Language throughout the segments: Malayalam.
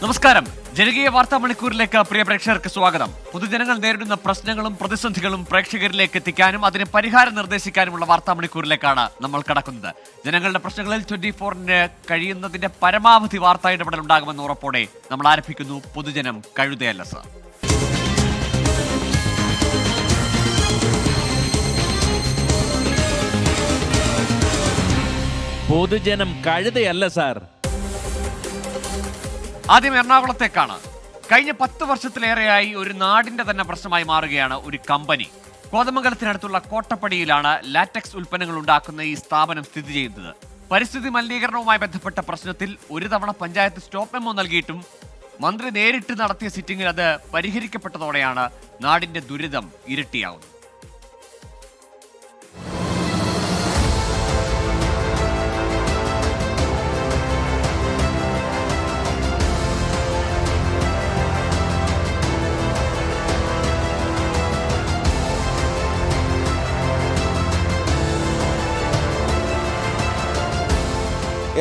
നമസ്കാരം. ജനകീയ വാർത്താ മണിക്കൂറിലേക്ക് പ്രിയ പ്രേക്ഷകർക്ക് സ്വാഗതം. പൊതുജനങ്ങൾ നേരിടുന്ന പ്രശ്നങ്ങളും പ്രതിസന്ധികളും പ്രേക്ഷകരിലേക്ക് എത്തിക്കാനും അതിന് പരിഹാരം നിർദ്ദേശിക്കാനുമുള്ള വാർത്താ മണിക്കൂറിലേക്കാണ് നമ്മൾ കടക്കുന്നത്. ജനങ്ങളുടെ പ്രശ്നങ്ങളിൽ 24-ന് കഴിയുന്നതിന്റെ പരമാവധി വാർത്താ ഇടപെടൽ ഉണ്ടാകുമെന്ന ഉറപ്പോടെ നമ്മൾ ആരംഭിക്കുന്നു പൊതുജനം കഴുതയല്ല സർ. പൊതുജനം കഴുതയല്ല സാർ. ആദ്യം എറണാകുളത്തേക്കാണ്. കഴിഞ്ഞ 10 വർഷത്തിലേറെയായി ഒരു നാടിന്റെ തന്നെ പ്രശ്നമായി മാറുകയാണ് ഒരു കമ്പനി. കോതമംഗലത്തിനടുത്തുള്ള കോട്ടപ്പടിയിലാണ് ലാറ്റക്സ് ഉൽപ്പന്നങ്ങൾ ഉണ്ടാക്കുന്ന ഈ സ്ഥാപനം സ്ഥിതി ചെയ്യുന്നത്. പരിസ്ഥിതി മലിനീകരണവുമായി ബന്ധപ്പെട്ട പ്രശ്നത്തിൽ ഒരു തവണ പഞ്ചായത്ത് സ്റ്റോപ്പ് മെമ്മോ നൽകിയിട്ടും മന്ത്രി നേരിട്ട് നടത്തിയ സിറ്റിംഗിൽ അത് പരിഹരിക്കപ്പെട്ടതോടെയാണ് നാടിന്റെ ദുരിതം ഇരട്ടിയാവുന്നത്.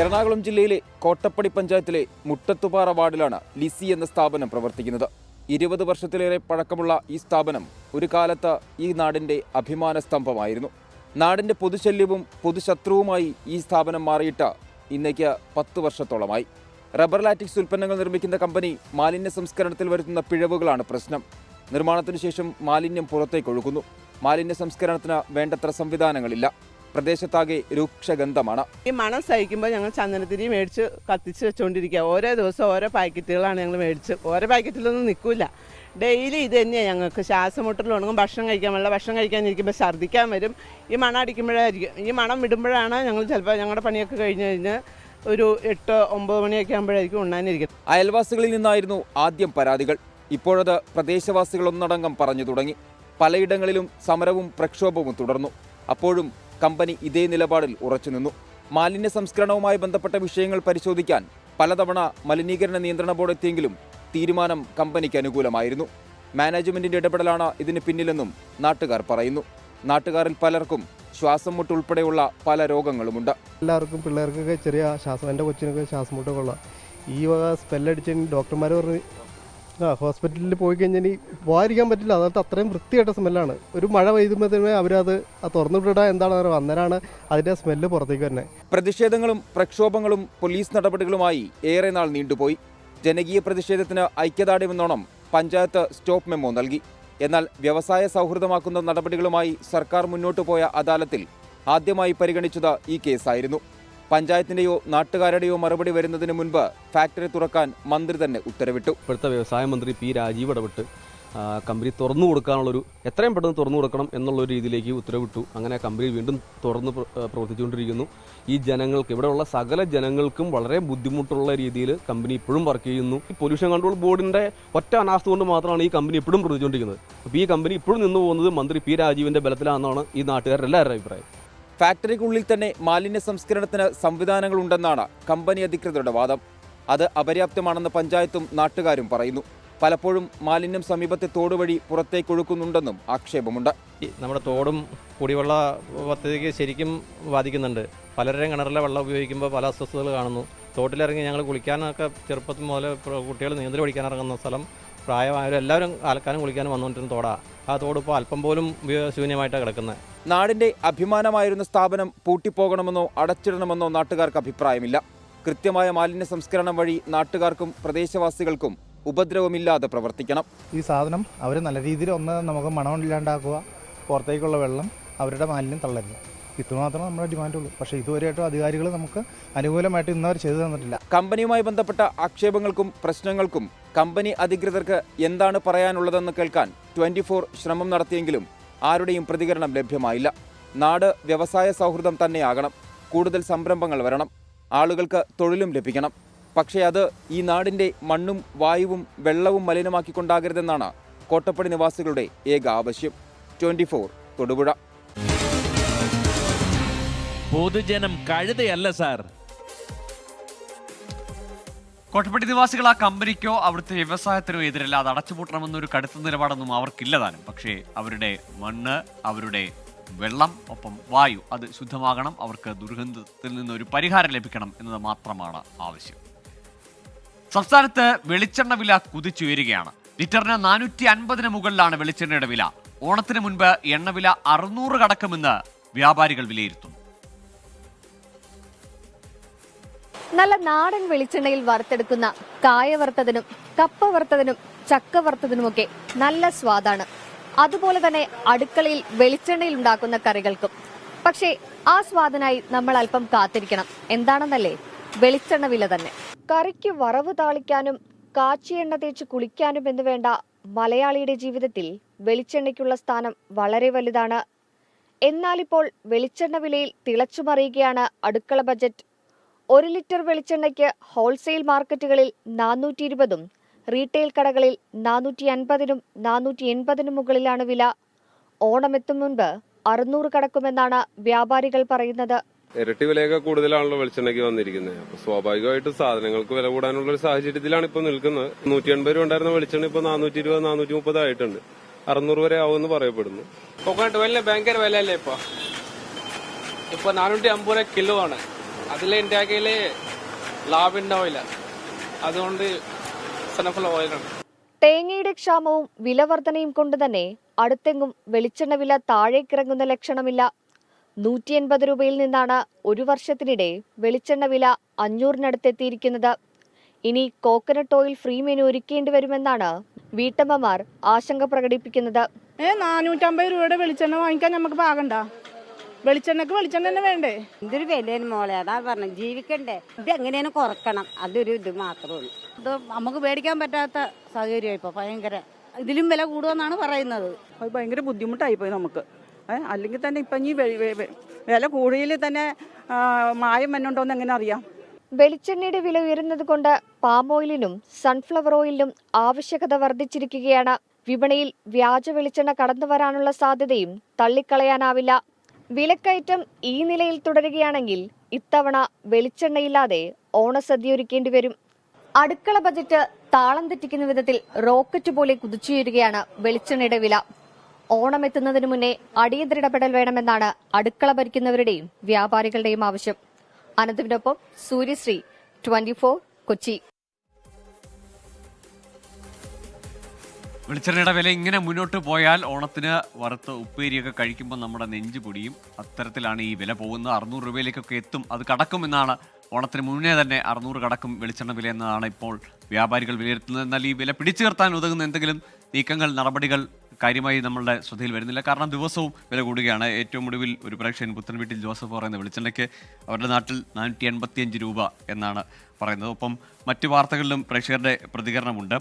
എറണാകുളം ജില്ലയിലെ കോട്ടപ്പടി പഞ്ചായത്തിലെ മുട്ടത്തുപാറ വാർഡിലാണ് ലിസി എന്ന സ്ഥാപനം പ്രവർത്തിക്കുന്നത്. 20 വർഷത്തിലേറെ പഴക്കമുള്ള ഈ സ്ഥാപനം ഒരു കാലത്ത് ഈ നാടിൻ്റെ അഭിമാന സ്തംഭമായിരുന്നു. നാടിൻ്റെ പൊതുശല്യവും പൊതുശത്രുവുമായി ഈ സ്ഥാപനം മാറിയിട്ട് ഇന്നേക്ക് 10 വർഷത്തോളമായി. റബ്ബർ ലാറ്റിക്സ് ഉൽപ്പന്നങ്ങൾ നിർമ്മിക്കുന്ന കമ്പനി മാലിന്യ സംസ്കരണത്തിൽ വരുത്തുന്ന പിഴവുകളാണ് പ്രശ്നം. നിർമ്മാണത്തിനു ശേഷം മാലിന്യം പുറത്തേക്ക് ഒഴുകുന്നു. മാലിന്യ സംസ്കരണത്തിന് വേണ്ടത്ര സംവിധാനങ്ങളില്ല. പ്രദേശത്താകെ രൂക്ഷഗന്ധമാണ്. ഈ മണം സഹിക്കുമ്പോൾ ഞങ്ങൾ ചന്ദനത്തിരി മേടിച്ച് കത്തിച്ച് വെച്ചുകൊണ്ടിരിക്കുക. ഓരോ ദിവസം ഓരോ പാക്കറ്റുകളാണ് ഞങ്ങൾ മേടിച്ച്. ഓരോ പാക്കറ്റിലൊന്നും നിൽക്കില്ല. ഡെയിലി ഇത് തന്നെയാണ് ഞങ്ങൾക്ക്. ശ്വാസം മുട്ടൽ തുടങ്ങും. ഭക്ഷണം കഴിക്കാൻ പാടില്ല. ഭക്ഷണം കഴിക്കാനിരിക്കുമ്പോൾ ഛർദ്ദിക്കാൻ വരും. ഈ മണം അടിക്കുമ്പോഴായിരിക്കും. ഈ മണം വിടുമ്പോഴാണ് ഞങ്ങൾ ചിലപ്പോൾ ഞങ്ങളുടെ പണിയൊക്കെ കഴിഞ്ഞ് കഴിഞ്ഞ് ഒരു 8-9 മണിയൊക്കെ ആകുമ്പോഴായിരിക്കും ഉണ്ണാനിരിക്കുന്നത്. അയൽവാസികളിൽ നിന്നായിരുന്നു ആദ്യം പരാതികൾ. ഇപ്പോഴത് പ്രദേശവാസികൾ ഒന്നടങ്കം പറഞ്ഞു തുടങ്ങി. പലയിടങ്ങളിലും സമരവും പ്രക്ഷോഭവും തുടർന്നു. അപ്പോഴും കമ്പനി ഇതേ നിലപാടിൽ ഉറച്ചുനിന്നു. മാലിന്യ സംസ്കരണവുമായി ബന്ധപ്പെട്ട വിഷയങ്ങൾ പരിശോധിക്കാൻ പലതവണ മലിനീകരണ നിയന്ത്രണ ബോർഡ് എത്തിയെങ്കിലും തീരുമാനം കമ്പനിക്ക് അനുകൂലമായിരുന്നു. മാനേജ്മെന്റിന്റെ ഇടപെടലാണ് ഇതിന് പിന്നിലെന്നും നാട്ടുകാർ പറയുന്നു. നാട്ടുകാരിൽ പലർക്കും ശ്വാസം മുട്ട് ഉൾപ്പെടെയുള്ള പല രോഗങ്ങളുമുണ്ട്. എല്ലാവർക്കും പിള്ളേർക്കൊക്കെ ചെറിയ ശ്വാസം, എൻ്റെ കൊച്ചിനൊക്കെ ശ്വാസം മുട്ടൊക്കെ ഉള്ള ഈ വക സ്മെല്ലടിച്ച് ഡോക്ടർമാർ പറഞ്ഞ് ഹോസ്പിറ്റലിൽ പോയി കഴിഞ്ഞാൽ ഇനി പോകാതിരിക്കാൻ പറ്റില്ല. അതായത് അത്രയും വൃത്തിയായിട്ട സ്മെല്ലാണ്. ഒരു മഴ പെയ്യുമ്പോഴത്തേമേ അവരത് തുറന്നുവിടാൻ എന്താണ് അന്നേരമാണ് അതിൻ്റെ സ്മെല്ല് പുറത്തേക്ക് തന്നെ. പ്രതിഷേധങ്ങളും പ്രക്ഷോഭങ്ങളും പോലീസ് നടപടികളുമായി ഏറെ നാൾ നീണ്ടുപോയി. ജനകീയ പ്രതിഷേധത്തിന് ഐക്യദാർഢ്യമെന്നോണം പഞ്ചായത്ത് സ്റ്റോപ്പ് മെമ്മോ നൽകി. എന്നാൽ വ്യവസായ സൗഹൃദമാക്കുന്ന നടപടികളുമായി സർക്കാർ മുന്നോട്ടു പോയ അദാലത്തിൽ ആദ്യമായി പരിഗണിച്ചത് ഈ കേസായിരുന്നു. പഞ്ചായത്തിന്റെയോ നാട്ടുകാരുടെയോ മറുപടി വരുന്നതിന് മുൻപ് ഫാക്ടറി തുറക്കാൻ മന്ത്രി തന്നെ ഉത്തരവിട്ടു. ഇപ്പോഴത്തെ വ്യവസായ മന്ത്രി പി രാജീവ് ഇടപെട്ട് കമ്പനി തുറന്നു കൊടുക്കാനുള്ളൊരു എത്രയും പെട്ടെന്ന് തുറന്നു കൊടുക്കണം എന്നുള്ളൊരു രീതിയിലേക്ക് ഉത്തരവിട്ടു. അങ്ങനെ കമ്പനി വീണ്ടും തുറന്ന് പ്രവർത്തിച്ചുകൊണ്ടിരിക്കുന്നു. ഈ ജനങ്ങൾക്ക്, ഇവിടെയുള്ള സകല ജനങ്ങൾക്കും വളരെ ബുദ്ധിമുട്ടുള്ള രീതിയിൽ കമ്പനി ഇപ്പോഴും വർക്ക് ചെയ്യുന്നു. ഈ പൊല്യൂഷൻ കൺട്രോൾ ബോർഡിന്റെ ഒറ്റ അനാസ്ഥ കൊണ്ട് മാത്രമാണ് ഈ കമ്പനി ഇപ്പോഴും പ്രവർത്തിച്ചുകൊണ്ടിരിക്കുന്നത്. അപ്പോൾ ഈ കമ്പനി ഇപ്പോഴും നിന്നു പോകുന്നത് മന്ത്രി പി രാജീവിന്റെ ബലത്തിലാണെന്നാണ് ഈ നാട്ടുകാരുടെ എല്ലാവരുടെ അഭിപ്രായം. ഫാക്ടറിക്കുള്ളിൽ തന്നെ മാലിന്യ സംസ്കരണത്തിന് സംവിധാനങ്ങളുണ്ടെന്നാണ് കമ്പനി അധികൃതരുടെ വാദം. അത് അപര്യാപ്തമാണെന്ന് പഞ്ചായത്തും നാട്ടുകാരും പറയുന്നു. പലപ്പോഴും മാലിന്യം സമീപത്തെ തോട് വഴി പുറത്തേക്കൊഴുക്കുന്നുണ്ടെന്നും ആക്ഷേപമുണ്ട്. നമ്മുടെ തോടും കുടിവെള്ള പദ്ധതിക്ക് ശരിക്കും ബാധിക്കുന്നുണ്ട്. പലരുടെയും കിണറിലെ വെള്ളം ഉപയോഗിക്കുമ്പോൾ പല അസ്വസ്ഥതകൾ കാണുന്നു. തോട്ടിലിറങ്ങി ഞങ്ങൾ കുളിക്കാനൊക്കെ ചെറുപ്പത്തിൽ മുതൽ കുട്ടികൾ നീന്തൽ പഠിക്കാൻ ഇറങ്ങുന്ന സ്ഥലം, പ്രായമായവരും എല്ലാവരും അലക്കാനും കുളിക്കാനും വന്നുകൊണ്ടിരുന്ന തോടാണ്. ആ തോട് ഇപ്പോൾ അല്പം പോലും ശൂന്യമായിട്ടാണ് കിടക്കുന്നത്. നാടിന്റെ അഭിമാനമായിരുന്ന സ്ഥാപനം പൂട്ടിപ്പോകണമെന്നോ അടച്ചിടണമെന്നോ നാട്ടുകാർക്ക് അഭിപ്രായമില്ല. കൃത്യമായ മാലിന്യ സംസ്കരണം വഴി നാട്ടുകാർക്കും പ്രദേശവാസികൾക്കും ഉപദ്രവമില്ലാതെ പ്രവർത്തിക്കണം. ഈ സാധനം അവർ നല്ല രീതിയിൽ ഒന്ന് നമുക്ക് മണമില്ലാണ്ടാക്കുക, പുറത്തേക്കുള്ള വെള്ളം അവരുടെ മാലിന്യം തള്ളരുത്. ഇത്രമാത്രം നമ്മുടെ ഡിമാൻഡുള്ളൂ. പക്ഷേ ഇതുവരെയായിട്ടും അധികാരികൾ നമുക്ക് അനുകൂലമായിട്ട് ഇന്നവർ ചെയ്തു തന്നിട്ടില്ല. കമ്പനിയുമായി ബന്ധപ്പെട്ട ആക്ഷേപങ്ങൾക്കും പ്രശ്നങ്ങൾക്കും കമ്പനി അധികൃതർക്ക് എന്താണ് പറയാനുള്ളതെന്ന് കേൾക്കാൻ 24 ശ്രമം നടത്തിയെങ്കിലും ആരുടെയും പ്രതികരണം ലഭ്യമായില്ല. നാട് വ്യവസായ സൗഹൃദം തന്നെയാകണം. കൂടുതൽ സംരംഭങ്ങൾ വരണം. ആളുകൾക്ക് തൊഴിലും ലഭിക്കണം. പക്ഷേ അത് ഈ നാടിൻ്റെ മണ്ണും വായുവും വെള്ളവും മലിനമാക്കിക്കൊണ്ടാകരുതെന്നാണ് കോട്ടപ്പടി നിവാസികളുടെ ഏക ആവശ്യം. 24 തൊടുപുഴ. പൊതുജനം കഴുതയല്ല സാർ. കോട്ടപ്പടി നിവാസികൾ ആ കമ്പനിക്കോ അവിടുത്തെ വ്യവസായത്തിനോ എതിരല്ല. അത് അടച്ചുപൂട്ടണമെന്നൊരു കടുത്ത നിലപാടൊന്നും അവർക്കില്ലതാനും. പക്ഷേ അവരുടെ മണ്ണ്, അവരുടെ വെള്ളം, ഒപ്പം വായു അത് ശുദ്ധമാകണം. അവർക്ക് ദുർഗന്ധത്തിൽ നിന്നൊരു പരിഹാരം ലഭിക്കണം എന്നത് മാത്രമാണ് ആവശ്യം. സംസ്ഥാനത്ത് വെളിച്ചെണ്ണ വില കുതിച്ചുയരുകയാണ്. ലിറ്ററിന് 450 മുകളിലാണ് വെളിച്ചെണ്ണയുടെ വില. ഓണത്തിന് മുൻപ് എണ്ണവില 600 കടക്കുമെന്ന് വ്യാപാരികൾ വിലയിരുത്തുന്നു. നല്ല നാടൻ വെളിച്ചെണ്ണയിൽ വറുത്തെടുക്കുന്ന കായ വറുത്തതിനും കപ്പ വറുത്തതിനും ചക്ക വറുത്തതിനുമൊക്കെ നല്ല സ്വാദാണ്. അതുപോലെ തന്നെ അടുക്കളയിൽ വെളിച്ചെണ്ണയിൽ ഉണ്ടാക്കുന്ന കറികൾക്കും. പക്ഷേ ആ സ്വാദിനായി നമ്മൾ അല്പം കാത്തിരിക്കണം. എന്താണെന്നല്ലേ? വെളിച്ചെണ്ണ വില തന്നെ. കറിക്ക് വറവ് താളിക്കാനും കാച്ചിയ എണ്ണ തേച്ച് കുളിക്കാനും എന്ന് വേണ്ട മലയാളിയുടെ ജീവിതത്തിൽ വെളിച്ചെണ്ണയ്ക്കുള്ള സ്ഥാനം വളരെ വലുതാണ്. എന്നാലിപ്പോൾ വെളിച്ചെണ്ണ വിലയിൽ തിളച്ചുമറിയുകയാണ് അടുക്കള ബജറ്റ്. 1 ലിറ്റർ വെളിച്ചെണ്ണയ്ക്ക് ഹോൾസെയിൽ മാർക്കറ്റുകളിൽ 420-ഉം റീറ്റെയിൽ കടകളിൽ 450-നും 480-നും മുകളിലാണ് വില. ഓണമെത്തും മുൻപ് 600 കടക്കുമെന്നാണ് വ്യാപാരികൾ പറയുന്നത്. ഇരട്ടി വിലയൊക്കെ കൂടുതലാണല്ലോ വെളിച്ചെണ്ണയ്ക്ക് വന്നിരിക്കുന്നത്. അപ്പൊ സ്വാഭാവികമായിട്ട് സാധനങ്ങൾക്ക് വില കൂടാനുള്ള ഒരു സാഹചര്യത്തിലാണ് ഇപ്പൊ നിൽക്കുന്നത്. 180 രൂപ ഉണ്ടായിരുന്ന വെളിച്ചെണ്ണ ഇപ്പൊ 420, 430 ആയിട്ടുണ്ട്. 600 വരെ ആവുമെന്ന് പറയപ്പെടുന്നു. കോക്കനട്ട് ഓയിലിന് ഭയങ്കര വിലയല്ലേ ഇപ്പൊ 450 രൂപ കിലോ ആണ്. അതിലെ ഇന്ത്യയിലെ ലാഭം ഉണ്ടാവില്ല. അതുകൊണ്ട് സൺഫ്ലവർ ഓയിലാണ്. തേങ്ങയുടെ ക്ഷാമവും വിലവർധനയും കൊണ്ട് തന്നെ അടുത്തെങ്ങും വെളിച്ചെണ്ണ വില താഴേക്കിറങ്ങുന്ന ലക്ഷണമില്ല. 180 രൂപയിൽ നിന്നാണ് ഒരു വർഷത്തിനിടെ വെളിച്ചെണ്ണ വില 500-നടുത്തെത്തിയിരിക്കുന്നത്. ഇനി കോക്കനട്ട് ഓയിൽ ഫ്രീ മെനു ഒരുക്കേണ്ടി വരുമെന്നാണ് വീട്ടമ്മമാർ ആശങ്ക പ്രകടിപ്പിക്കുന്നത്. 450 രൂപയുടെ വെളിച്ചെണ്ണ വാങ്ങിക്കാൻ നമുക്ക് പാകണ്ട. വെളിച്ചെണ്ണക്ക് വെളിച്ചെണ്ണ തന്നെ വേണ്ടേ? എന്തൊരു വിലയാണ് മോളെ, അതാ പറഞ്ഞു ജീവിക്കണ്ടേ. ഇത് എങ്ങനെയാണ് കുറക്കണം, അതൊരു ഇത് മാത്രമേ ഉള്ളൂ. ഇത് നമുക്ക് മേടിക്കാൻ പറ്റാത്ത സാഹചര്യം ഇപ്പൊ ഭയങ്കര. ഇതിലും വില കൂടുമെന്നാണ് പറയുന്നത്. അത് ഭയങ്കര ബുദ്ധിമുട്ടായിപ്പോയി നമുക്ക്. അല്ലെങ്കിൽ തന്നെ ഇപ്പം ഈ വില കൂടുതൽ തന്നെ മായം വന്നുണ്ടോന്ന് എങ്ങനെ അറിയാം? വെളിച്ചെണ്ണയുടെ വില ഉയരുന്നത് കൊണ്ട് പാം ഓയിലിനും സൺഫ്ലവർ ഓയിലിനും ആവശ്യകത വർദ്ധിച്ചിരിക്കുകയാണ്. വിപണിയിൽ വ്യാജ വെളിച്ചെണ്ണ കടന്നുവരാനുള്ള സാധ്യതയും തള്ളിക്കളയാനാവില്ല. വിലക്കയറ്റം ഈ നിലയിൽ തുടരുകയാണെങ്കിൽ ഇത്തവണ വെളിച്ചെണ്ണയില്ലാതെ ഓണസദ്യ ഒരുക്കേണ്ടി വരും. അടുക്കള ബജറ്റ് താളം തെറ്റിക്കുന്ന വിധത്തിൽ റോക്കറ്റ് പോലെ കുതിച്ചുയരുകയാണ് വെളിച്ചെണ്ണയുടെ വില. ഓണം എത്തുന്നതിനു മുന്നേ അടിയന്തര ഇടപെടൽ വേണമെന്നാണ് അടുക്കള ഭരിക്കുന്നവരുടെയും വ്യാപാരികളുടെയും ആവശ്യം. അനന്തുവിനൊപ്പം സൂര്യശ്രീ, 24 കൊച്ചി. വെളിച്ചെണ്ണയുടെ വില ഇങ്ങനെ മുന്നോട്ട് പോയാൽ ഓണത്തിന് വറുത്ത് ഉപ്പേരിയൊക്കെ കഴിക്കുമ്പോൾ നമ്മുടെ നെഞ്ചു പൊടിയും. അത്തരത്തിലാണ് ഈ വില പോകുന്നത്. 600 രൂപയിലേക്കൊക്കെ എത്തും. അത് കടക്കുമെന്നാണ്, ഓണത്തിന് മുന്നേ തന്നെ 600 കടക്കും വെളിച്ചെണ്ണ വില എന്നതാണ് ഇപ്പോൾ വ്യാപാരികൾ വിലയിരുത്തുന്നത്. എന്നാൽ ഈ വില പിടിച്ചു നിർത്താൻ ഉതകുന്ന എന്തെങ്കിലും നീക്കങ്ങൾ, നടപടികൾ കാര്യമായി നമ്മളുടെ ശ്രദ്ധയിൽ വരുന്നില്ല. കാരണം ദിവസവും വില കൂടുകയാണ്. ഏറ്റവും ഒടുവിൽ ഒരു പ്രേക്ഷകൻ പുത്തൻവീട്ടിൽ ജോസഫ് പറയുന്ന വെളിച്ചെണ്ണയ്ക്ക് അവരുടെ നാട്ടിൽ 485 രൂപ എന്നാണ് പറയുന്നത്. ഒപ്പം മറ്റു വാർത്തകളിലും പ്രേക്ഷകരുടെ പ്രതികരണമുണ്ട്.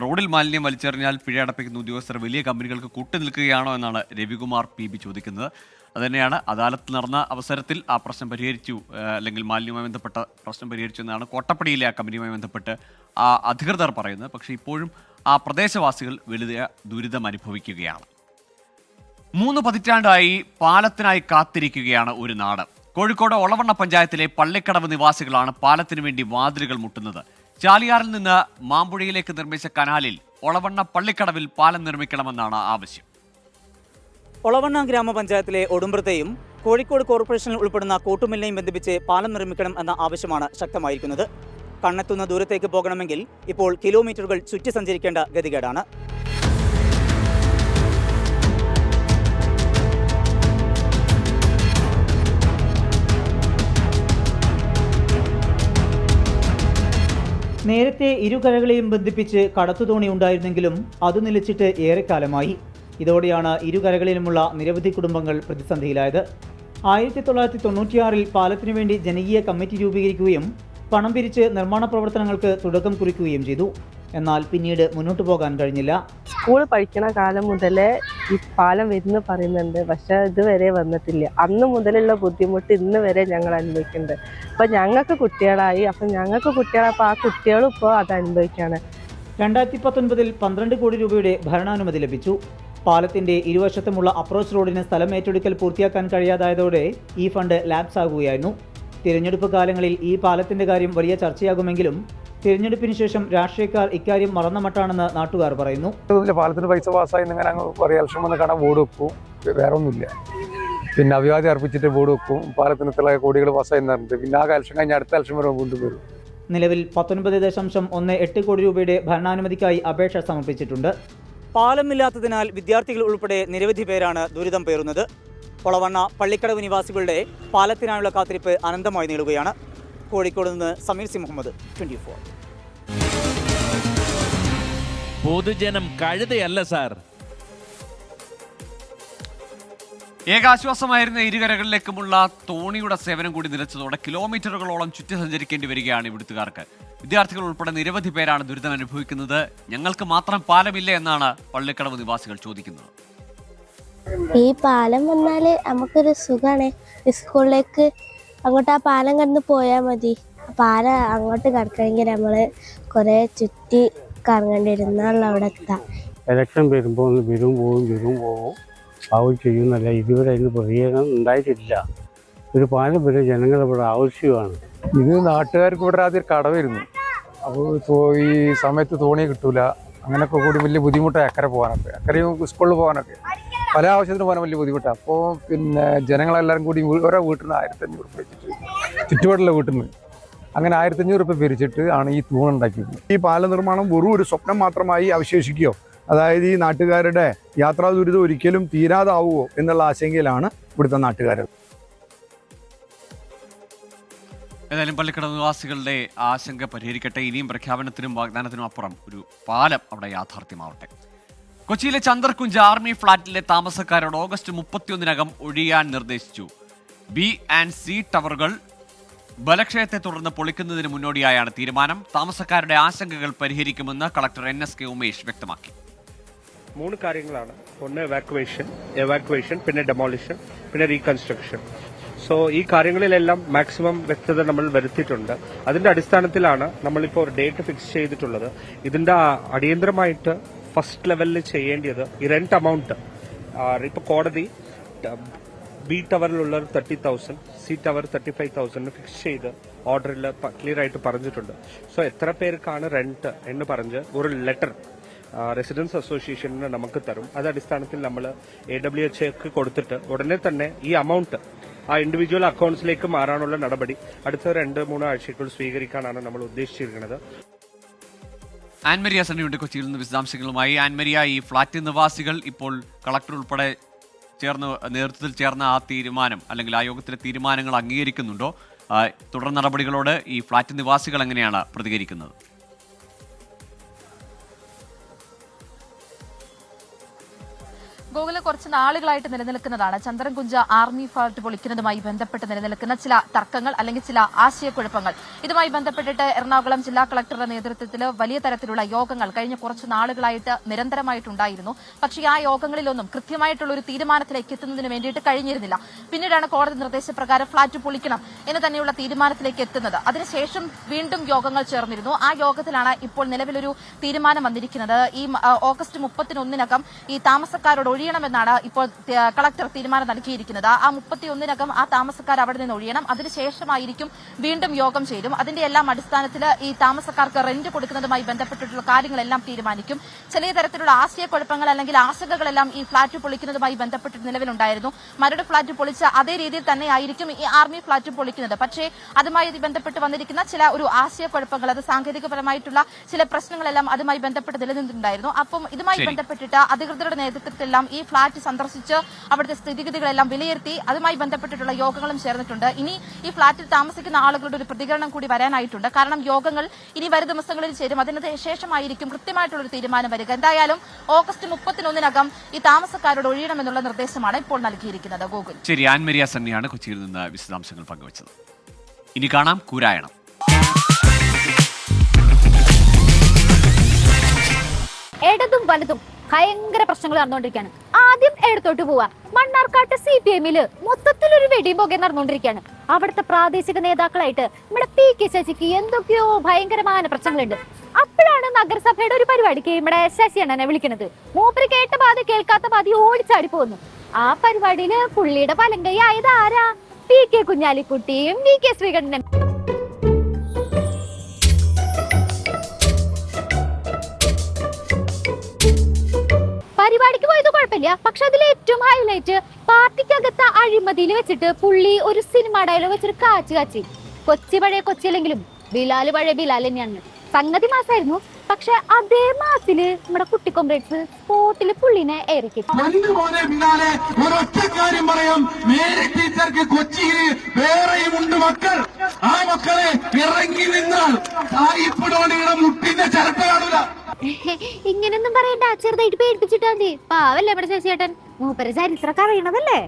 റോഡിൽ മാലിന്യം വലിച്ചെറിഞ്ഞാൽ പിഴ അടപ്പിക്കുന്ന ഉദ്യോഗസ്ഥർ വലിയ കമ്പനികൾക്ക് കൂട്ടുനിൽക്കുകയാണോ എന്നാണ് രവികുമാർ PB ചോദിക്കുന്നത്. അതുതന്നെയാണ് അദാലത്ത് നടന്ന അവസരത്തിൽ ആ പ്രശ്നം പരിഹരിച്ചു, അല്ലെങ്കിൽ മാലിന്യവുമായി ബന്ധപ്പെട്ട പ്രശ്നം പരിഹരിച്ചു എന്നാണ് കോട്ടപ്പടിയിലെ ആ കമ്പനിയുമായി ബന്ധപ്പെട്ട് ആ അധികൃതർ പറയുന്നത്. പക്ഷേ ഇപ്പോഴും ആ പ്രദേശവാസികൾ വലിയ ദുരിതം അനുഭവിക്കുകയാണ്. 3 പതിറ്റാണ്ടായി പാലത്തിനായി കാത്തിരിക്കുകയാണ് ഒരു നാട്. കോഴിക്കോട് ഒളവണ്ണ പഞ്ചായത്തിലെ പള്ളിക്കടവ് നിവാസികളാണ് പാലത്തിനു വേണ്ടി വാതിലുകൾ മുട്ടുന്നത്. ചാലിയാറിൽ നിന്ന് മാമ്പുഴയിലേക്ക് നിർമ്മിച്ച കനാലിൽ ഒളവണ്ണ പള്ളിക്കടവിൽ പാലം നിർമ്മിക്കണമെന്നാണ് ആവശ്യം. ഒളവണ്ണ ഗ്രാമപഞ്ചായത്തിലെ ഒടുമ്പ്രത്തെയും കോഴിക്കോട് കോർപ്പറേഷനിൽ ഉൾപ്പെടുന്ന കൂട്ടുമില്ലിനെയും ബന്ധിപ്പിച്ച് പാലം നിർമ്മിക്കണം എന്ന ആവശ്യമാണ് ശക്തമായിരിക്കുന്നത്. കണ്ണെത്തുന്ന ദൂരത്തേക്ക് പോകണമെങ്കിൽ ഇപ്പോൾ കിലോമീറ്ററുകൾ ചുറ്റി സഞ്ചരിക്കേണ്ട ഗതികേടാണ്. നേരത്തെ ഇരുകരകളെയും ബന്ധിപ്പിച്ച് കടത്തുതോണി ഉണ്ടായിരുന്നെങ്കിലും അത് നിലച്ചിട്ട് ഏറെക്കാലമായി. ഇതോടെയാണ് ഇരുകരകളിലുമുള്ള നിരവധി കുടുംബങ്ങൾ പ്രതിസന്ധിയിലായത്. 1996 പാലത്തിനു വേണ്ടി ജനകീയ കമ്മിറ്റി രൂപീകരിക്കുകയും പണം പിരിച്ച് നിർമ്മാണ പ്രവർത്തനങ്ങൾക്ക് തുടക്കം കുറിക്കുകയും ചെയ്തു. എന്നാൽ പിന്നീട് മുന്നോട്ട് പോകാൻ കഴിഞ്ഞില്ല. സ്കൂൾ പഠിക്കുന്ന കാലം മുതലേ ഈ പാലം വരുന്നു പറയുന്നുണ്ട്, പക്ഷെ ഇതുവരെ വന്നിട്ടില്ല. അന്ന് മുതലുള്ള ബുദ്ധിമുട്ട് ഇന്ന് വരെ ഞങ്ങൾ അനുഭവിക്കുന്നുണ്ട്. അപ്പം ഞങ്ങൾക്ക് കുട്ടികളായി, അപ്പം ഞങ്ങൾക്ക് കുട്ടികളപ്പോൾ ആ കുട്ടികളും ഇപ്പോൾ അത് അനുഭവിക്കുകയാണ്. 2019 12 കോടി രൂപയുടെ ഭരണാനുമതി ലഭിച്ചു. പാലത്തിന്റെ ഇരുവശത്തുമുള്ള അപ്രോച്ച് റോഡിന് സ്ഥലം ഏറ്റെടുക്കൽ പൂർത്തിയാക്കാൻ കഴിയാതായതോടെ ഈ ഫണ്ട് ലാപ്സ് ആകുകയായിരുന്നു. തിരഞ്ഞെടുപ്പ് കാലങ്ങളിൽ ഈ പാലത്തിന്റെ കാര്യം വലിയ ചർച്ചയാകുമെങ്കിലും തിരഞ്ഞെടുപ്പിന് ശേഷം രാഷ്ട്രീയക്കാർ ഇക്കാര്യം മറന്ന മട്ടാണെന്ന് നാട്ടുകാർ പറയുന്നു. പാലത്തിന് പൈസ പാസ്സായി ഇങ്ങനെ പറയാം, ഇലക്ഷൻ വന്ന് കാണാൻ ബോർഡ് വെക്കും, വേറെ ഒന്നുമില്ല. പിന്നെ അഭിവാദ്യം അർപ്പിച്ചിട്ട് ബോർഡ് വെക്കും. പാലത്തിന് ഇത്ര കോടികൾ പാസ്സായി പറഞ്ഞിട്ട് പിന്നെ ആ ഇലക്ഷൻ കഴിഞ്ഞ് അടുത്ത ഇലക്ഷൻ വരെ വീണ്ടും വരും. നിലവിൽ 19.18 കോടി രൂപയുടെ ഭരണാനുമതിക്കായി അപേക്ഷ സമർപ്പിച്ചിട്ടുണ്ട്. പാലമില്ലാത്തതിനാൽ വിദ്യാർത്ഥികൾ ഉൾപ്പെടെ നിരവധി പേരാണ് ദുരിതം പേറുന്നത്. കൊളവണ്ണ പള്ളിക്കടവ് നിവാസികളുടെ പാലത്തിനായുള്ള കാത്തിരിപ്പ് അനന്തമായി നീളുകയാണ്. കോഴിക്കോട് നിന്ന് സമീർ സി മുഹമ്മദ്, 24. പൊതുജനം കഴുതയല്ല സാർ. ഏകാശ്വാസമായിരുന്ന ഇരുകരകളിലേക്കുമുള്ള തോണിയുടെ സേവനം കൂടി നിലച്ചതോടെ കിലോമീറ്ററുകളോളം ചുറ്റി സഞ്ചരിക്കേണ്ടി വരികയാണ് ഇവിടുത്തുകാർക്ക്. വിദ്യാർത്ഥികൾ ഉൾപ്പെടെ നിരവധി പേരാണ് ദുരിതം അനുഭവിക്കുന്നത്. ഞങ്ങൾക്ക് മാത്രം പാലമില്ല എന്നാണ് പള്ളിക്കടവ് നിവാസികൾ ചോദിക്കുന്നത്. ഈ പാലം വന്നാല് നമുക്കൊരു സുഖമാണ്. സ്കൂളിലേക്ക് അങ്ങോട്ട് ആ പാലം കടന്ന് പോയാൽ മതി. പാലം അങ്ങോട്ട് കടക്കണമെങ്കിൽ നമ്മള് കുറെ ചുറ്റി കറങ്ങേണ്ടി വരുന്നുള്ള അവിടെ എത്താം. ഇലക്ഷൻ വരുമ്പോൾ വരും പോവും ആവും ചെയ്യുന്നല്ല. ഇതുവരെ അതിന് പ്രതികരണം ഉണ്ടായിട്ടില്ല. ഒരു പാലം വരെ ജനങ്ങൾ ഇവിടെ ആവശ്യമാണ്. ഇത് നാട്ടുകാർക്ക് ഇവിടെ ആദ്യം കടവായിരുന്നു. അപ്പോൾ ഈ സമയത്ത് തോണി കിട്ടൂല, അങ്ങനെയൊക്കെ കൂടി വലിയ ബുദ്ധിമുട്ടാണ്. അക്കരെ പോകാനൊക്കെ, അക്കരെയും സ്കൂളിൽ പോകാനൊക്കെ പല ആവശ്യത്തിന് പോകാൻ വലിയ ബുദ്ധിമുട്ടാണ്. അപ്പോൾ പിന്നെ ജനങ്ങളെല്ലാവരും കൂടി ഓരോ വീട്ടിൽ നിന്ന് 1500 രൂപ വെച്ചിട്ട്, ചുറ്റുപാടുള്ള വീട്ടിൽ നിന്ന് അങ്ങനെ 1500 രൂപ പിരിച്ചിട്ട് ആണ് ഈ തൂണുണ്ടാക്കിയത്. ഈ പാല നിർമ്മാണം വെറും ഒരു സ്വപ്നം മാത്രമായി അവശേഷിക്കുകയോ, അതായത് ഈ നാട്ടുകാരുടെ യാത്രാ ദുരിതം ഒരിക്കലും തീരാതാവുമോ എന്നുള്ള ആശങ്കയിലാണ് ഇവിടുത്തെ നാട്ടുകാർ. ഏതായാലും പള്ളിക്കടവ് നിവാസികളുടെ ആശങ്ക പരിഹരിക്കട്ടെ. ഇനിയും പ്രഖ്യാപനത്തിനും വാഗ്ദാനത്തിനും അപ്പുറം ഒരു പാലം അവിടെ യാഥാർത്ഥ്യമാവട്ടെ. കൊച്ചിയിലെ ചന്ദർകുഞ്ച് ആർമി ഫ്ളാറ്റിലെ താമസക്കാരോട് ഓഗസ്റ്റ് 31-നകം ഒഴിയാൻ നിർദ്ദേശിച്ചു. B&C ടവറുകൾ ബലക്ഷയത്തെ തുടർന്ന് പൊളിക്കുന്നതിന് മുന്നോടിയായാണ് തീരുമാനം. താമസക്കാരുടെ ആശങ്കകൾ പരിഹരിക്കുമെന്ന് കളക്ടർ NSK ഉമേഷ് വ്യക്തമാക്കി. 3 കാര്യങ്ങളാണ്. ഒന്ന് എവാക്വേഷൻ, പിന്നെ ഡെമോളിഷൻ, പിന്നെ റീകൺസ്ട്രക്ഷൻ. സോ ഈ കാര്യങ്ങളിലെല്ലാം മാക്സിമം വ്യക്തത നമ്മൾ വരുത്തിയിട്ടുണ്ട്. അതിന്റെ അടിസ്ഥാനത്തിലാണ് നമ്മളിപ്പോൾ ഒരു ഡേറ്റ് ഫിക്സ് ചെയ്തിട്ടുള്ളത്. ഇതിന്റെ അടിയന്തരമായിട്ട് ഫസ്റ്റ് ലെവലിൽ ചെയ്യേണ്ടത് ഈ റെന്റ് എമൗണ്ട്. ഇപ്പൊ കോടതി B ടവറിലുള്ള 30,000, C ടവർ 35,000 ഫിക്സ് ചെയ്ത് ഓർഡറിൽ ക്ലിയർ ആയിട്ട് പറഞ്ഞിട്ടുണ്ട്. സോ എത്ര പേർക്കാണ് റെന്റ് എന്ന് പറഞ്ഞ് ഒരു ലെറ്റർ റെസിഡൻസ് അസോസിയേഷന് നമുക്ക് തരും. അത് അടിസ്ഥാനത്തിൽ നമ്മൾ AWHക്ക് കൊടുത്തിട്ട് ഉടനെ തന്നെ ഈ എമൗണ്ട് ആ ഇൻഡിവിജ്വൽ അക്കൗണ്ട്സിലേക്ക് മാറാനുള്ള നടപടി അടുത്ത 2-3 ആഴ്ചക്കുള്ളിൽ സ്വീകരിക്കാനാണ് നമ്മൾ ഉദ്ദേശിച്ചിരിക്കുന്നത്. ആൻമരിയ സണ്ണിയുണ്ട് കൊച്ചിയിൽ നിന്ന് വിശദാംശങ്ങളുമായി. ആൻമരിയ, ഈ ഫ്ളാറ്റ് നിവാസികൾ ഇപ്പോൾ കളക്ടർ ഉൾപ്പെടെ നേതൃത്വത്തിൽ ചേർന്ന ആ തീരുമാനം അല്ലെങ്കിൽ ആ യോഗത്തിലെ തീരുമാനങ്ങൾ അംഗീകരിക്കുന്നുണ്ടോ? തുടർ നടപടികളോട് ഈ ഫ്ളാറ്റ് നിവാസികൾ എങ്ങനെയാണ് പ്രതികരിക്കുന്നത്? ഗോകുല, കുറച്ച് നാളുകളായിട്ട് നിലനിൽക്കുന്നതാണ് ചന്ദ്രൻകുഞ്ച് ആർമി ഫ്ളാറ്റ് പൊളിക്കുന്നതുമായി ബന്ധപ്പെട്ട് നിലനിൽക്കുന്ന ചില തർക്കങ്ങൾ അല്ലെങ്കിൽ ചില ആശയക്കുഴപ്പങ്ങൾ. ഇതുമായി ബന്ധപ്പെട്ടിട്ട് എറണാകുളം ജില്ലാ കളക്ടറുടെ നേതൃത്വത്തിൽ വലിയ തരത്തിലുള്ള യോഗങ്ങൾ കഴിഞ്ഞ കുറച്ച് നാളുകളായിട്ട് നിരന്തരമായിട്ടുണ്ടായിരുന്നു. പക്ഷേ ആ യോഗങ്ങളിലൊന്നും കൃത്യമായിട്ടുള്ള ഒരു തീരുമാനത്തിലേക്ക് എത്തുന്നതിന് വേണ്ടിയിട്ട് കഴിഞ്ഞിരുന്നില്ല. പിന്നീടാണ് കോടതി നിർദ്ദേശപ്രകാരം ഫ്ളാറ്റ് പൊളിക്കണം എന്ന് തന്നെയുള്ള തീരുമാനത്തിലേക്ക് എത്തുന്നത്. അതിനുശേഷം വീണ്ടും യോഗങ്ങൾ ചേർന്നിരുന്നു. ആ യോഗത്തിലാണ് ഇപ്പോൾ നിലവിലൊരു തീരുമാനം വന്നിരിക്കുന്നത്. ഈ ഓഗസ്റ്റ് 31-നകം ഈ താമസക്കാരോട് ഒഴിയണമെന്നാണ് ഇപ്പോൾ കളക്ടർ തീരുമാനം നൽകിയിരിക്കുന്നത്. ആ 31-നകം ആ താമസക്കാർ അവിടെ നിന്ന് ഒഴിയണം. അതിനുശേഷമായിരിക്കും വീണ്ടും യോഗം ചേരും. അതിന്റെ എല്ലാം അടിസ്ഥാനത്തിൽ ഈ താമസക്കാർക്ക് റെന്റ് കൊടുക്കുന്നതുമായി ബന്ധപ്പെട്ടിട്ടുള്ള കാര്യങ്ങളെല്ലാം തീരുമാനിക്കും. ചെറിയ തരത്തിലുള്ള ആശയക്കുഴപ്പങ്ങൾ അല്ലെങ്കിൽ ആശങ്കകളെല്ലാം ഈ ഫ്ളാറ്റ് പൊളിക്കുന്നതുമായി ബന്ധപ്പെട്ട് നിലവിലുണ്ടായിരുന്നു. മരട് ഫ്ളാറ്റ് പൊളിച്ച അതേ രീതിയിൽ തന്നെയായിരിക്കും ഈ ആർമി ഫ്ളാറ്റ് പൊളിക്കുന്നത്. പക്ഷേ അതുമായി ബന്ധപ്പെട്ട് വന്നിരിക്കുന്ന ചില ഒരു ആശയക്കുഴപ്പങ്ങൾ, അത് സാങ്കേതികപരമായിട്ടുള്ള ചില പ്രശ്നങ്ങളെല്ലാം അതുമായി ബന്ധപ്പെട്ട് നിലനിന്നിട്ടുണ്ടായിരുന്നു. അപ്പം ഇതുമായി ബന്ധപ്പെട്ടിട്ട് അധികൃതരുടെ നേതൃത്വത്തിലെല്ലാം ഈ ഫ്ളാറ്റ് സന്ദർശിച്ച് അവിടുത്തെ സ്ഥിതിഗതികളെല്ലാം വിലയിരുത്തി അതുമായി ബന്ധപ്പെട്ടിട്ടുള്ള യോഗങ്ങളും ചേർന്നിട്ടുണ്ട്. ഇനി ഈ ഫ്ളാറ്റിൽ താമസിക്കുന്ന ആളുകളുടെ ഒരു പ്രതികരണം കൂടി വരാനായിട്ടുണ്ട്. കാരണം യോഗങ്ങൾ ഇനി വരും ദിവസങ്ങളിൽ ചേരും. അതിന് ശേഷമായിരിക്കും കൃത്യമായിട്ടുള്ളൊരു തീരുമാനം വരിക. എന്തായാലും ഓഗസ്റ്റ് 31-നകം ഈ താമസക്കാരോട് ഒഴിയണമെന്നുള്ള നിർദ്ദേശമാണ് ഇപ്പോൾ നൽകിയിരിക്കുന്നത്. ഗോകുൽ, ശരി. ആൻമരിയ സണ്ണിയാണ് കൊച്ചിയിൽ നിന്ന് വിശദാംശങ്ങൾ പങ്കുവച്ചത്. ഇനി കാണാം കൂരായണം. ഇടതും വലതും ഭയങ്കര പ്രശ്നങ്ങൾ നടന്നുകൊണ്ടിരിക്കുകയാണ്. ആദ്യം എടുത്തോട്ട് പോവാ മണ്ണാർക്കാട്ട് CPM-ല് മൊത്തത്തിലൊരു വെടിയുമ്പോകെ നടന്നുകൊണ്ടിരിക്കുകയാണ്. അവിടുത്തെ പ്രാദേശിക നേതാക്കളായിട്ട് നമ്മുടെ PK ശശിക്ക് എന്തൊക്കെയോ ഭയങ്കരമായ പ്രശ്നങ്ങളുണ്ട്. അപ്പോഴാണ് നഗരസഭയുടെ ഒരു പരിപാടിക്ക് നമ്മുടെ ശശി അണ്ണനെ വിളിക്കുന്നത്. മൂപ്പര് കേട്ട പാതി കേൾക്കാത്ത പാതി ഓടിച്ചാടി പോകുന്നു. ആ പരിപാടിയില് പുള്ളിയുടെ പലങ്കൈ ആയത് ആരാ? PK കുഞ്ഞാലിക്കുട്ടിയും VK ശ്രീകണ്ഠനും. പരിപാടിക്ക് പോയത് കുഴപ്പമില്ല. പക്ഷെ അതിൽ ഏറ്റവും ഹൈലൈറ്റ് പാർട്ടിക്കകത്ത് അഴിമതിയിൽ വെച്ചിട്ട് പുള്ളി ഒരു സിനിമ ഡയലോഗ് വെച്ചിട്ട് കാച്ചി. കൊച്ചി പഴയ കൊച്ചിയില്ലെങ്കിലും ബിലാല് പഴയ ബിലാൽ തന്നെയാണ്. സംഗതി മാസായിരുന്നു. പക്ഷെ അതേ മാസത്തില് നമ്മുടെ കുട്ടി കോംപ്രേറ്റ്സ് സ്പോട്ടില് പുള്ളിനെ ഏറിക്കി. ഒരൊറ്റ കാര്യം പറയാം, മേരി ടീച്ചർക്ക് കൊച്ചിയിൽ വേറെയും ഉണ്ട് മക്കൾ. ആ മക്കളെ ഇറങ്ങി നിന്നാൽ തായിപ്പിടോണിയുടെ മുട്ടിന്റെ ചിരട്ട കാണൂല. ഇങ്ങനൊന്നും പറയണ്ട, ചെറുതായിട്ട് പേടിപ്പിച്ചിട്ടാ മതി. പാവല്ലേ നമ്മുടെ ശശിയേട്ടൻ, മൂപ്പര ചരിത്രമൊക്കെ അറിയണതല്ലേ.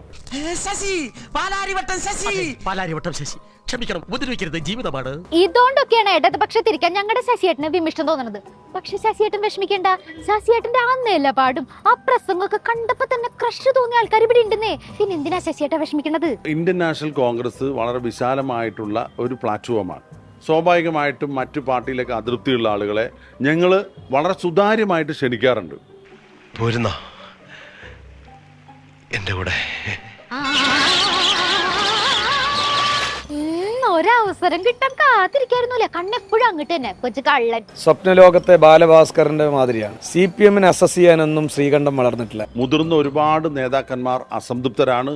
ശശി പാലാരിവട്ടം ശശി, പാലാരിവട്ടം ശശി, ക്ഷമിക്കണം, ഉപദ്രവിക്കരുത്, ജീവിതമാണ്. ഇതുകൊണ്ടൊക്കെയാണ് ഇടതുപക്ഷത്തിരിക്കാൻ ഞങ്ങളുടെ ശശിയേട്ടന് വിമിഷ്ടം തോന്നുന്നത്. പക്ഷെ ശശിയേട്ടൻ വിഷമിക്കേണ്ട, ശശിയേട്ടന്റെ അന്നല്ല പാടും ആ പ്രസംഗമൊക്കെ കണ്ടപ്പോ തന്നെ ക്രഷ് തോന്നിയ ആൾക്കാർ ഇവിടെ ഉണ്ടെന്നേ. പിന്നെ എന്തിനാ ശശിയേട്ടൻ വിഷമിക്കുന്നത്? ഇന്ത്യൻ നാഷണൽ കോൺഗ്രസ് വളരെ വിശാലമായിട്ടുള്ള ഒരു പ്ലാറ്റ്ഫോമാണ്. സ്വാഭാവികമായിട്ടും മറ്റു പാർട്ടിയിലേക്ക് അതൃപ്തിയുള്ള ആളുകളെ ഞങ്ങൾ വളരെ സുതാര്യമായിട്ട് ക്ഷണിക്കാറുണ്ട്. പോരുന്നോ എന്റെ കൂടെ? ഒരവസരം കിട്ടാൻ കാത്തിരിക്കായിരുന്നല്ലേ, കണ്ണെപ്പോഴും അങ്ങോട്ട് തന്നെ കൊച്ചു കള്ളൻ. സ്വപ്നലോകത്തെ ബാലഭാസ്കറിന്റെ മാതിരിയാണ്. CPM-നെ അസസ് ചെയ്യാനൊന്നും ശ്രീകണ്ഠം വളർന്നിട്ടില്ല. മുതിർന്ന ഒരുപാട് നേതാക്കന്മാർ അസംതൃപ്തരാണ്.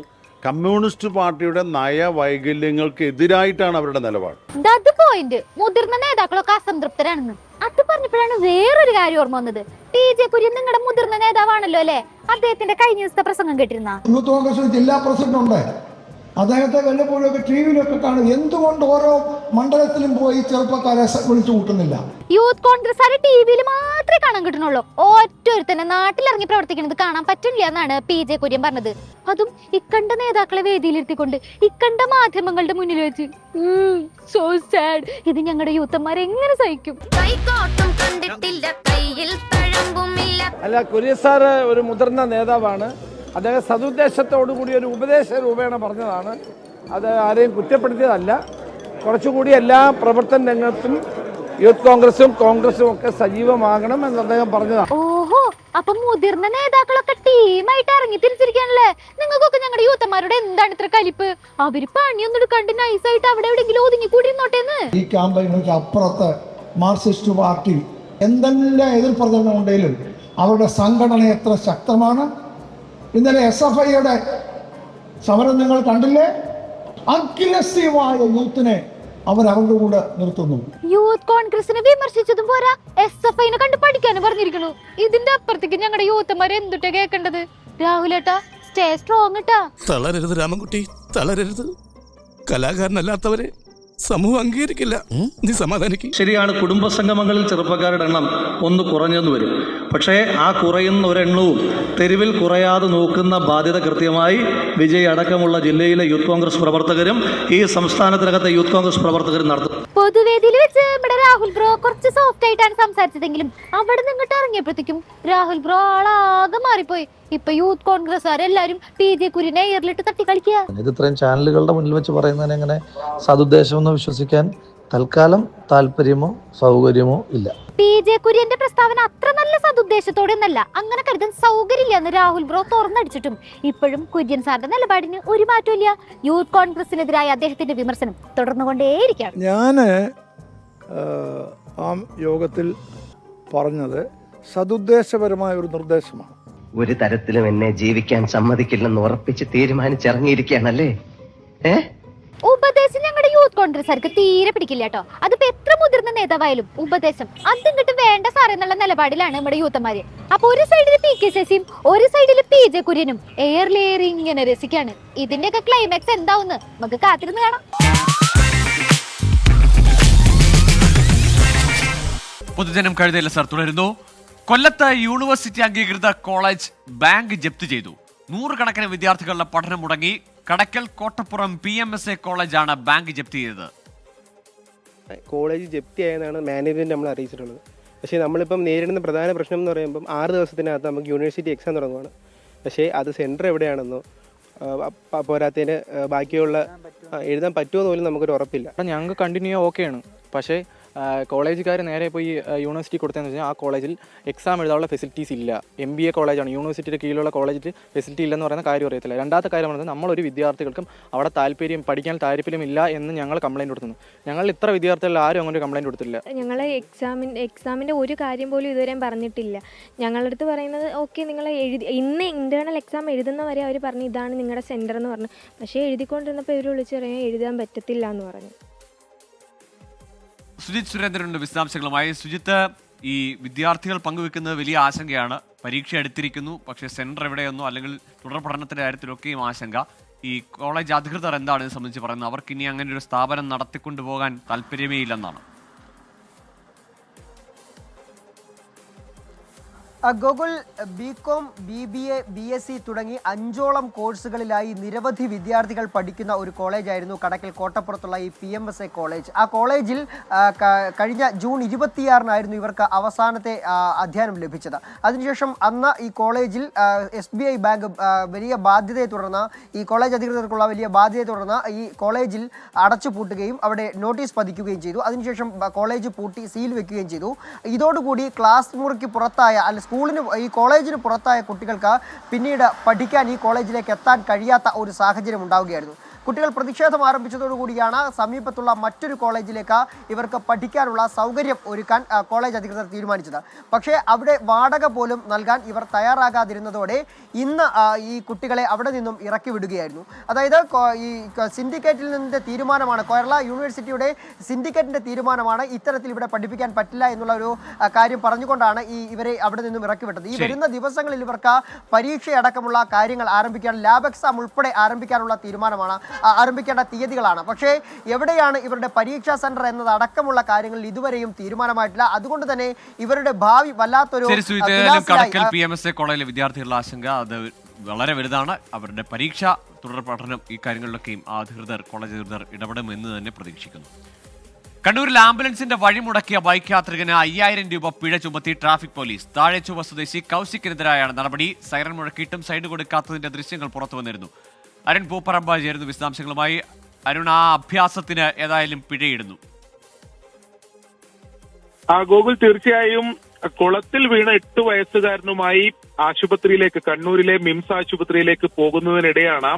കമ്മ്യൂണിസ്റ്റ് പാർട്ടിയുടെ നയവൈകല്യങ്ങൾക്ക് എതിരായിട്ടാണ് അവരുടെ നിലപാട്. അത് പോയിന്റ്. മുതിർന്ന നേതാക്കളൊക്കെ അസംതൃപ്തരാണെന്ന് അത് പറഞ്ഞപ്പോഴാണ് വേറൊരു കാര്യം ഓർമ്മ വന്നത്. TJ കുര്യൻ നിങ്ങളുടെ മുതിർന്ന നേതാവാണല്ലോ അല്ലെ? അദ്ദേഹത്തിന്റെ കഴിഞ്ഞ ദിവസത്തെ പ്രസംഗം കേട്ടിരുന്ന? യൂത്ത് കോൺഗ്രസ് ജില്ലാ പ്രസിഡന്റ് ഉണ്ട്. അദ്ദേഹത്തെ വല്ലപ്പോഴൊക്കെ TV-ലൊക്കെ കാണും. എന്തുകൊണ്ട് ഓരോ മണ്ഡലത്തിലും പോയി ചെറുപ്പക്കാരെ വിളിച്ചു കൂട്ടുന്നില്ല? യൂത്ത് കോൺഗ്രസ് TV-യിൽ മാത്രമേ കാണാൻ കിട്ടണുള്ളൂ. ഒറ്റൊരുത്തന്നെ നാട്ടിലിറങ്ങി പ്രവർത്തിക്കുന്നത് കാണാൻ പറ്റില്ല എന്നാണ് PJ കുര്യൻ പറഞ്ഞത്. അതും ഇക്കണ്ട നേതാക്കളെ വേദിയിലിരുത്തിക്കൊണ്ട് ഇക്കണ്ട മാധ്യമങ്ങളുടെ മുന്നിൽ വെച്ച്. So sad. ഇത് ഞങ്ങളുടെ യൂത്തന്മാരെ എങ്ങനെ സഹിക്കും? അല്ല, കുര്യൻ സാറ് ഒരു മുതിർന്ന നേതാവാണ്. അദ്ദേഹം സതുദ്ദേശത്തോടു കൂടി ഒരു ഉപദേശ രൂപേണ പറഞ്ഞതാണ്. അത് ആരെയും കുറ്റപ്പെടുത്തിയതല്ല. കുറച്ചുകൂടി എല്ലാ പ്രവർത്തന രംഗത്തും യൂത്ത് കോൺഗ്രസും ഒക്കെ സജീവമാകണം എന്ന് അദ്ദേഹം പറഞ്ഞതാണ്. ഓഹോ, അപ്പൊ മുതിർന്ന നേതാക്കളൊക്കെ ടീമായിട്ട് ഇറങ്ങി തിരിച്ചിരിക്കാണല്ലേ? നിങ്ങൾക്കൊക്കെ ഞങ്ങളുടെ യൂത്തന്മാരുടെ എന്താണ് ഇത്ര കലിപ്പ്? അവര് പണിയൊന്നും എടുക്കാണ്ട് നൈസായിട്ട് അവിടെ എവിടെയെങ്കിലും ഒതുങ്ങി കൂടിയിരുന്നോട്ടേന്ന്. ഈ ക്യാമ്പയിനുകൾക്ക് അപ്പുറത്ത് മാർക്സിസ്റ്റ് പാർട്ടി എന്തെല്ലാം എതിർ പ്രചരണം ഉണ്ടെങ്കിലും അവരുടെ സംഘടന എത്ര ശക്തമാണ്. ഇന്നലെ SFIയുടെ സമരം നിങ്ങൾ കണ്ടില്ലേ? അഗ്രസീവായ യൂത്തിനെ അവരവരുടെ കൂടെ നിർത്തുന്നു. യൂത്ത് കോൺഗ്രസിനെ വിമർശിച്ചതും പോരാ, SFIനെ കണ്ട് പഠിക്കാനും പറഞ്ഞിരിക്കുന്നു. ഇതിന്റെ അപ്പുറത്തേക്ക് ഞങ്ങളുടെ യൂത്തന്മാരെ എന്തുട്ടാ കേൾക്കേണ്ടത്? രാഹുലേട്ടാ, സ്റ്റേ സ്ട്രോങ് ട്ടാ. തളരരുത് രാമൻകുട്ടി, തളരരുത്. കലാകാരനല്ലാത്തവരെ സമൂഹം അംഗീകരിക്കില്ല. നീ സമാധാനിക്കും. ശരിയാണ്, കുടുംബ സംഗമങ്ങളിൽ ചെറുപ്പക്കാരുടെ എണ്ണം ഒന്ന് കുറഞ്ഞെന്ന് വരും. പക്ഷേ ആ കുറയുന്ന ഒരെണ്ണവും തെരുവിൽ കുറയാതെ നോക്കുന്ന ബാധ്യത കൃത്യമായി വിജയ് അടക്കമുള്ള ജില്ലയിലെ യൂത്ത് കോൺഗ്രസ് പ്രവർത്തകരും ഈ സംസ്ഥാനത്തിനകത്തെ യൂത്ത് കോൺഗ്രസ് പ്രവർത്തകരും നടത്തും. പൊതുവേദിയിൽ വെച്ച് ഇവിടെ രാഹുൽ ബ്രോ കുറച്ച് സോഫ്റ്റ് ആയിട്ടാണ് സംസാരിച്ചതെങ്കിലും അവിടെ നിന്നിട്ട് ഇറങ്ങിയപ്പോഴത്തേക്കും രാഹുൽ ബ്രോ ആളാകെ മാറിപ്പോയി. ഇപ്പൊ യൂത്ത് കോൺഗ്രസ്സുകാരെല്ലാരും PJ കുര്യനെ എയറിലിട്ട് തട്ടി കളിക്കുക. ഇത് ഇത്രയും ചാനലുകളുടെ മുന്നിൽ വെച്ച് പറയുന്നതിന് എങ്ങനെ സതുദ്ദേശമെന്ന് വിശ്വസിക്കാൻ തൽക്കാലം താല്പര്യമോ സൗകര്യമോ ഇല്ല. PJ കുര്യന്റെ പ്രസ്താവന അത്ര നല്ല സതുദ്ദേശത്തോടെ ഒന്നല്ല, അങ്ങനെ കരുതാൻ സൗകര്യമില്ല എന്ന് രാഹുൽ ബ്രോ തുറന്നടിച്ചിട്ടും ഇപ്പോഴും കുര്യൻ സാറിന്റെ നിലപാടിന് ഒരു മാറ്റമില്ല. യൂത്ത് കോൺഗ്രസിനെതിരായ അദ്ദേഹത്തിന്റെ വിമർശനം തുടർന്നുകൊണ്ടേയിരിക്കുകയാണ്. ഞാൻ ആ യോഗത്തിൽ പറഞ്ഞത് സതുദ്ദേശപരമായ ഒരു നിർദ്ദേശമാണ്. ഒരു തരത്തിലും എന്നെ ജീവിക്കാൻ സമ്മതിക്കില്ലെന്ന് ഉറപ്പിച്ച് തീരുമാനിച്ചിറങ്ങിയിരിക്കുകയാണല്ലേ? ഉപദേശം ഞങ്ങളുടെ യൂത്ത് കോൺഗ്രസ്സുകാർക്ക് തീരെ പിടിക്കില്ല കേട്ടോ. അതിപ്പോ എത്ര മുതിർന്ന നേതാവായാലും ഉപദേശം അതിങ്ങോട്ട് വേണ്ട സാർ എന്നുള്ള നിലപാടിലാണ് നമ്മുടെ യൂത്തന്മാര്. അപ്പൊ ഒരു സൈഡിൽ PK ശശിയും ഒരു സൈഡിൽ PJ കുര്യനും എയറിലേറി ഇങ്ങനെ രസിക്കാണ്. ഇതിന്റെയൊക്കെ ക്ലൈമാക്സ് എന്താവുന്ന് നമുക്ക് കാത്തിരുന്ന് കാണാം. പൊതുജനം കഴുതയില്ല സാർ തുടരുന്നു. കൊല്ലത്ത് യൂണിവേഴ്സിറ്റി അംഗീകൃത കോളേജ് ബാങ്ക് ജപ്തി ചെയ്തു. 100 കണക്കിന് വിദ്യാർത്ഥികളുടെ പഠനം മുടങ്ങി. കടക്കൽ കോട്ടപ്പുറം PMSA കോളേജാണ് ബാങ്ക് ജപ്തി ചെയ്തത്. കോളേജ് ജപ്തി ആയെന്നാണ് മാനേജ്മെന്റ് നമ്മൾ അറിയിച്ചിട്ടുള്ളത്. പക്ഷേ നമ്മളിപ്പം നേരിടുന്ന പ്രധാന പ്രശ്നം എന്ന് പറയുമ്പം 6 ദിവസത്തിനകത്ത് നമുക്ക് യൂണിവേഴ്സിറ്റി എക്സാം തുടങ്ങുകയാണ്. പക്ഷേ അത് സെൻറ്റർ എവിടെയാണെന്നോ പോരാത്തതിന് ബാക്കിയുള്ള എഴുതാൻ പറ്റുമോ പോലും നമുക്കൊരു ഉറപ്പില്ല. ഞങ്ങൾക്ക് കണ്ടിന്യൂ ഓക്കെയാണ്. പക്ഷേ കോളേജുകാർ നേരെ പോയി യൂണിവേഴ്സിറ്റി കൊടുത്തതെന്ന് വെച്ചാൽ ആ കോളേജിൽ എക്സാം എഴുതാനുള്ള ഫെസിലിറ്റീസ് ഇല്ല. MBA കോളേജാണ്, യൂണിവേഴ്സിറ്റിയുടെ കീഴിലുള്ള കോളേജിൽ ഫെസിലിറ്റി ഇല്ലെന്ന് പറയുന്ന കാര്യം അറിയത്തില്ല. രണ്ടാമത്തെ കാര്യം പറയുന്നത് നമ്മളൊരു വിദ്യാർത്ഥികൾക്കും അവിടെ പഠിക്കാൻ താല്പര്യമില്ല എന്ന് ഞങ്ങൾ കംപ്ലയിൻറ്റ് കൊടുക്കുന്നു. ഞങ്ങൾ ഇത്ര വിദ്യാർത്ഥികളിൽ ആരും അങ്ങനെ കംപ്ലയിൻറ്റ് കൊടുത്തില്ല. ഞങ്ങൾ എക്സാമിൻ്റെ ഒരു കാര്യം പോലും ഇതുവരെയും പറഞ്ഞിട്ടില്ല. ഞങ്ങളുടെ അടുത്ത് പറയുന്നത് ഓക്കെ നിങ്ങൾ ഇന്ന് ഇൻറ്റേർണൽ എക്സാം എഴുതുന്നവരെ അവർ പറഞ്ഞു ഇതാണ് നിങ്ങളുടെ സെൻറ്റർ എന്ന് പറഞ്ഞു. പക്ഷേ എഴുതിക്കൊണ്ടിരുന്നപ്പോൾ ഇവർ വിളിച്ച് പറയാൻ എഴുതാൻ പറ്റത്തില്ല എന്ന് പറഞ്ഞു. സുജിത് സുരേന്ദ്രനുണ്ട് വിശദാംശങ്ങളുമായി. സുജിത്ത്, ഈ വിദ്യാർത്ഥികൾ പങ്കുവെക്കുന്നത് വലിയ ആശങ്കയാണ്. പരീക്ഷ എടുത്തിരിക്കുന്നു, പക്ഷേ സെന്റർ എവിടെയൊന്നോ അല്ലെങ്കിൽ തുടർ പഠനത്തിന്റെ കാര്യത്തിലൊക്കെയും ആശങ്ക. ഈ കോളേജ് അധികൃതർ എന്താണ് ഇത് സംബന്ധിച്ച് പറയുന്നത്? അവർക്ക് ഇനി അങ്ങനെ ഒരു സ്ഥാപനം നടത്തിക്കൊണ്ടുപോകാൻ താല്പര്യമേ ഇല്ലെന്നാണ്. ഗോകുൽ, ബികോം, BBA, BSc തുടങ്ങി 5ഓളം കോഴ്സുകളിലായി നിരവധി വിദ്യാർത്ഥികൾ പഠിക്കുന്ന ഒരു കോളേജായിരുന്നു കടക്കൽ കോട്ടപ്പുറത്തുള്ള ഈ PMSA കോളേജ്. ആ കോളേജിൽ കഴിഞ്ഞ ജൂൺ 26-നായിരുന്നു ഇവർക്ക് അവസാനത്തെ അധ്യയനം ലഭിച്ചത്. അതിനുശേഷം അന്ന് ഈ കോളേജിൽ SBI ബാങ്ക് വലിയ ബാധ്യതയെ തുടർന്ന്, ഈ കോളേജ് അധികൃതർക്കുള്ള വലിയ ബാധ്യതയെ തുടർന്ന് ഈ കോളേജിൽ അടച്ചുപൂട്ടുകയും അവിടെ നോട്ടീസ് പതിക്കുകയും ചെയ്തു. അതിനുശേഷം കോളേജ് പൂട്ടി സീൽ വെക്കുകയും ചെയ്തു. ഇതോടുകൂടി ക്ലാസ് മുറിക്ക് പുറത്തായ സ്കൂളിന് ഈ കോളേജിന് പുറത്തായ കുട്ടികൾക്ക് പിന്നീട് പഠിക്കാൻ ഈ കോളേജിലേക്ക് എത്താൻ കഴിയാത്ത ഒരു സാഹചര്യം ഉണ്ടാവുകയായിരുന്നു. കുട്ടികൾ പ്രതിഷേധം ആരംഭിച്ചതോടുകൂടിയാണ് സമീപത്തുള്ള മറ്റൊരു കോളേജിലേക്ക് ഇവർക്ക് പഠിക്കാനുള്ള സൗകര്യം ഒരുക്കാൻ കോളേജ് അധികൃതർ തീരുമാനിച്ചത്. പക്ഷേ അവിടെ വാടക പോലും നൽകാൻ ഇവർ തയ്യാറാകാതിരുന്നതോടെ ഇന്ന് ഈ കുട്ടികളെ അവിടെ നിന്നും ഇറക്കി വിടുകയായിരുന്നു. അതായത് ഈ സിൻഡിക്കേറ്റിൽ നിന്നിൻ്റെ തീരുമാനമാണ്, കേരള യൂണിവേഴ്സിറ്റിയുടെ സിൻഡിക്കേറ്റിൻ്റെ തീരുമാനമാണ് ഇത്തരത്തിൽ ഇവിടെ പഠിപ്പിക്കാൻ പറ്റില്ല എന്നുള്ള ഒരു കാര്യം പറഞ്ഞുകൊണ്ടാണ് ഇവരെ അവിടെ നിന്നും ഇറക്കി വിട്ടത്. ഈ വരുന്ന ദിവസങ്ങളിൽ ഇവർക്ക് പരീക്ഷയടക്കമുള്ള കാര്യങ്ങൾ ആരംഭിക്കാൻ, ലാബ് എക്സാം ഉൾപ്പെടെ ആരംഭിക്കാനുള്ള തീരുമാനമാണ്, ആരംഭിക്കേണ്ട തീയതികളാണ്. പക്ഷേ എവിടെയാണ് ഇവരുടെ പരീക്ഷാ സെന്റർ എന്നത് അടക്കമുള്ള കാര്യങ്ങളിൽ ഇതുവരെയും തീരുമാനമായിട്ടില്ല. അതുകൊണ്ട് തന്നെ ഇവരുടെ ഭാവി വല്ലാത്തൊരു PMSA കോളേജിലെ വിദ്യാർത്ഥികളുടെ ആശങ്ക അത് വളരെ വലുതാണ്. അവരുടെ പരീക്ഷ, തുടർ പഠനം, ഈ കാര്യങ്ങളിലൊക്കെയും കോളേജ് അധികൃതർ ഇടപെടുമെന്ന് തന്നെ പ്രതീക്ഷിക്കുന്നു. കണ്ണൂരിൽ ആംബുലൻസിന്റെ വഴിമുടക്കിയ ബൈക്ക് യാത്രികന് 5000 രൂപ പിഴ ചുമത്തി ട്രാഫിക് പോലീസ്. താഴെച്ചുവ സ്വദേശി കൗശിക്കിനെതിരായാണ് നടപടി. സൈറൻ മുഴക്കിയിട്ടും സൈഡ് കൊടുക്കാത്തതിന്റെ ദൃശ്യങ്ങൾ പുറത്തു വന്നിരുന്നു. അരുൺ പൂപ്പറമ്പ ചേരുന്നു വിശദാംശങ്ങളുമായി. അരുൺ, ആ അഭ്യാസത്തിന് ഏതായാലും പിഴയിടുന്നു. ഗോകുൽ, തീർച്ചയായും കുളത്തിൽ വീണ 8 വയസ്സുകാരനുമായി ആശുപത്രിയിലേക്ക്, കണ്ണൂരിലെ മിംസ് ആശുപത്രിയിലേക്ക് പോകുന്നതിനിടെയാണ്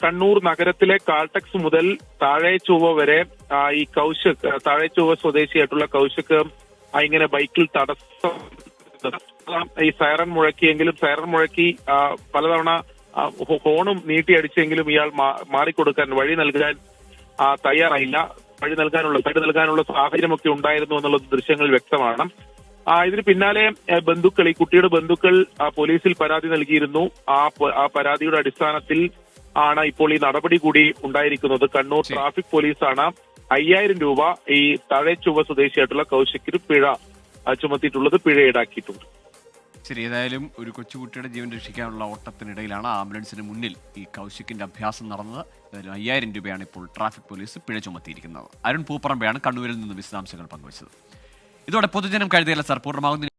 കണ്ണൂർ നഗരത്തിലെ കാൾടെക്സ് മുതൽ താഴെച്ചുവ വരെ ഈ കൗശിക്, താഴെച്ചുവ സ്വദേശിയായിട്ടുള്ള കൗശിക് ഇങ്ങനെ ബൈക്കിൽ തടസ്സം, ഈ സൈറൻ മുഴക്കിയെങ്കിലും സൈറൻ മുഴക്കി പലതവണ ഹോണും നീട്ടിയടിച്ചെങ്കിലും ഇയാൾ മാറിക്കൊടുക്കാൻ, വഴി നൽകാൻ തയ്യാറായില്ല. വഴി നൽകാനുള്ള സാഹചര്യമൊക്കെ ഉണ്ടായിരുന്നു എന്നുള്ളത് ദൃശ്യങ്ങളിൽ വ്യക്തമാണ്. ഇതിന് പിന്നാലെ ബന്ധുക്കൾ, ഈ കുട്ടിയുടെ ബന്ധുക്കൾ പോലീസിൽ പരാതി നൽകിയിരുന്നു. ആ പരാതിയുടെ അടിസ്ഥാനത്തിൽ ആണ് ഇപ്പോൾ ഈ നടപടി കൂടി ഉണ്ടായിരിക്കുന്നത്. കണ്ണൂർ ട്രാഫിക് പോലീസാണ് 5000 രൂപ ഈ താഴെച്ചുവ സ്വദേശിയായിട്ടുള്ള കൗശിക്കിന് പിഴ ചുമത്തിയിട്ടുള്ളത്, പിഴ ഈടാക്കിയിട്ടുണ്ട്. ശരി, ഏതായാലും ഒരു കൊച്ചുകുട്ടിയുടെ ജീവൻ രക്ഷിക്കാനുള്ള ഓട്ടത്തിനിടയിലാണ് ആംബുലൻസിന് മുന്നിൽ ഈ കൗശിക്കിന്റെ അഭ്യാസം നടന്നത്. ഏതായാലും 5000 രൂപയാണ് ഇപ്പോൾ ട്രാഫിക് പോലീസ് പിഴ ചുമത്തിയിരിക്കുന്നത്. അരുൺ പൂപ്പറമ്പയാണ് കണ്ണൂരിൽ നിന്ന് വിശദാംശങ്ങൾ പങ്കുവച്ചത്. ഇതോടെ പൊതുജനം കഴുതയില്ല സാർ പൂർണ്ണമാകുന്നു.